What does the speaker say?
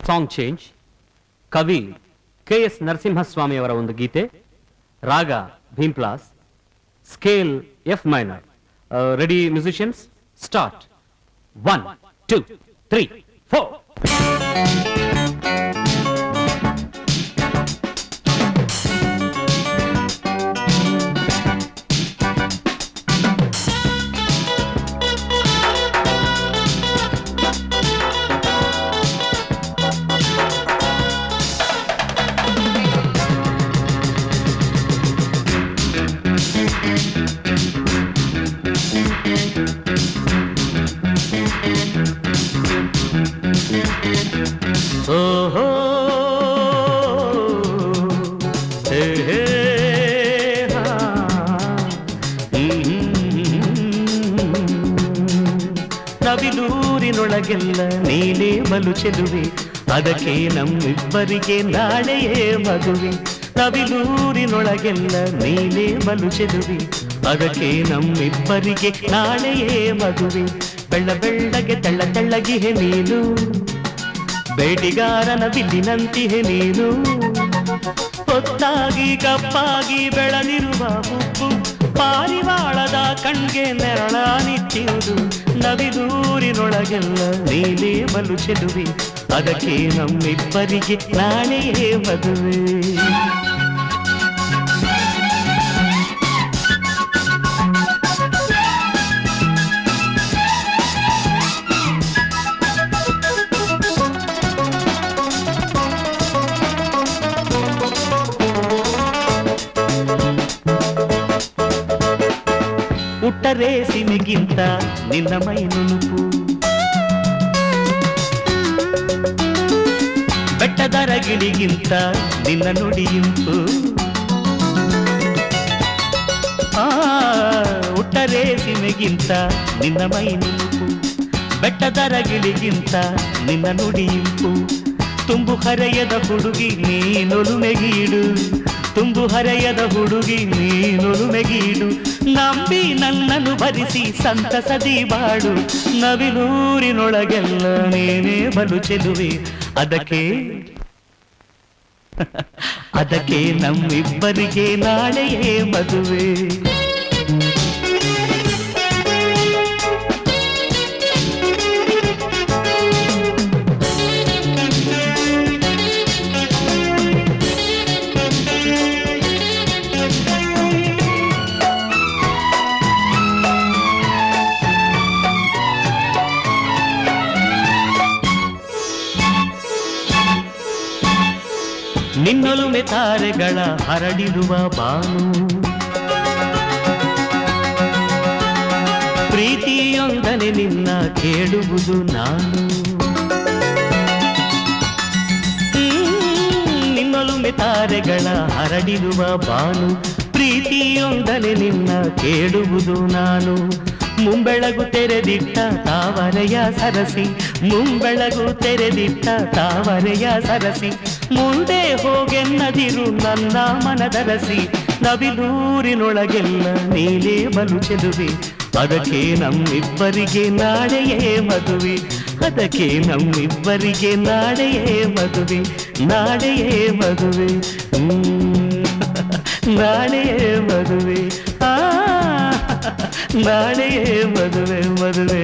Song change. ಕವಿ ಕೆ.ಎಸ್. ನರಸಿಂಹಸ್ವಾಮಿಯವರ ಒಂದು ಗೀತೆ. Raga Bhimpalas. Scale F minor. Ready musicians, start. 1 2 3 4. ಓಹೋ ಹೇ ಹೇ ನವಿಲೂರಿನೊಳಗೆಲ್ಲ ನೀನೇ ಬಲು ಚೆಲುವೆ, ಅದಕ್ಕೆ ನಮ್ಮಿಬ್ಬರಿಗೆ ನಾಳೆಯೇ ಮದುವೆ. ನವಿಲೂರಿನೊಳಗೆಲ್ಲ ನೀನೇ ಬಲು ಚೆಲುವೆ, ಅದಕ್ಕೆ ನಮ್ಮಿಬ್ಬರಿಗೆ ನಾಳೆಯೇ ಮದುವೆ. ಬೆಳ್ಳ ಬೆಳ್ಳಗೆ ತೆಳ್ಳ ತೆಳ್ಳಗಿಹೆ ನೀನು, ಬೇಟಿಗಾರನ ಬಿಲ್ಲಿನಂತಿಹೆ ನೀನು. ಹೊತ್ತಾಗಿ ಕಪ್ಪಾಗಿ ಬೆಳೆದಿರುವ ಹುಬ್ಬು, ಪಾರಿವಾಳದ ಕಣ್ಗೆ ನೆರಳಾನಿಟ್ಟಿರುವುದು. ನವಿಲೂರಿನೊಳಗೆಲ್ಲ ನೀನೇ ಬಲು ಚೆಲುವೆ, ಅದಕ್ಕೆ ನಮ್ಮಿಬ್ಬರಿಗೆ ನಾಳೆಯೇ ಮದುವೆ. ಉಟ್ಟರೆ ಸಿಮೆಗಿಂತ ನಿನ್ನ ಮೈ ನುಣುಪು, ಬೆಟ್ಟದರ ಗಿಳಿಗಿಂತ ನಿನ್ನ ನುಡಿಯುಂಪು. ಉಟ್ಟರೆ ಸಿಮೆಗಿಂತ ನಿನ್ನ ಮೈ ನುಣುಪು, ಬೆಟ್ಟದರ ಗಿಳಿಗಿಂತ ನಿನ್ನ ನುಡಿಯುಂಪು. ತುಂಬು ಹರೆಯದ ಹುಡುಗಿ ನೀನೊಲುಮೆಗೀಡು, ತುಂಬು ಹರೆಯದ ಹುಡುಗಿ ನೀನೊಲುಮೆಗೀಡು. ನಂಬಿ ನನ್ನನ್ನು ಭರಿಸಿ ಸಂತಸದಿ ಬಾಡು. ನವಿಲೂರಿನೊಳಗೆಲ್ಲ ನೀನೇ ಬಲು ಚೆಲುವೆ, ಅದಕ್ಕೆ ಅದಕ್ಕೆ ನಮ್ಮಿಬ್ಬರಿಗೆ ನಾಳೆಯೇ ಮದುವೆ. ನಿನ್ನೊಲುಮೆ ತಾರೆಗಳ ಹರಡಿರುವ ಬಾನು, ಪ್ರೀತಿಯೊಂದನೆ ನಿನ್ನ ಕೇಳುವುದು ನಾನು. ನಿನ್ನೊಲುಮೆ ತಾರೆಗಳ ಹರಡಿರುವ ಬಾನು, ಪ್ರೀತಿಯೊಂದನೆ ನಿನ್ನ ಕೇಳುವುದು ನಾನು. ಮುಂಬೆಳಗು ತೆರೆದಿಟ್ಟ ತಾವರೆಯ ಸರಸಿ, ಮುಂಬೆಳಗು ತೆರೆದಿಟ್ಟ ತಾವರೆಯ ಸರಸಿ. ಮುಂದೆ ಹೋಗೆನ್ನದಿರು ನನ್ನ ಮನದರಸಿ. ನವಿಲೂರಿನೊಳಗೆಲ್ಲ ನೀನೇ ಬಲು ಚೆಲುವೆ, ಅದಕ್ಕೆ ನಮ್ಮಿಬ್ಬರಿಗೆ ನಾಳೆಯೇ ಮದುವೆ. ಅದಕ್ಕೆ ನಮ್ಮಿಬ್ಬರಿಗೆ ನಾಳೆಯೇ ಮದುವೆ, ನಾಳೆಯೇ ಮದುವೆ, ನಾಳೆಯೇ ಮದುವೆ, ನಾಳೆಯೇ ಮದುವೆ ಮದುವೆ.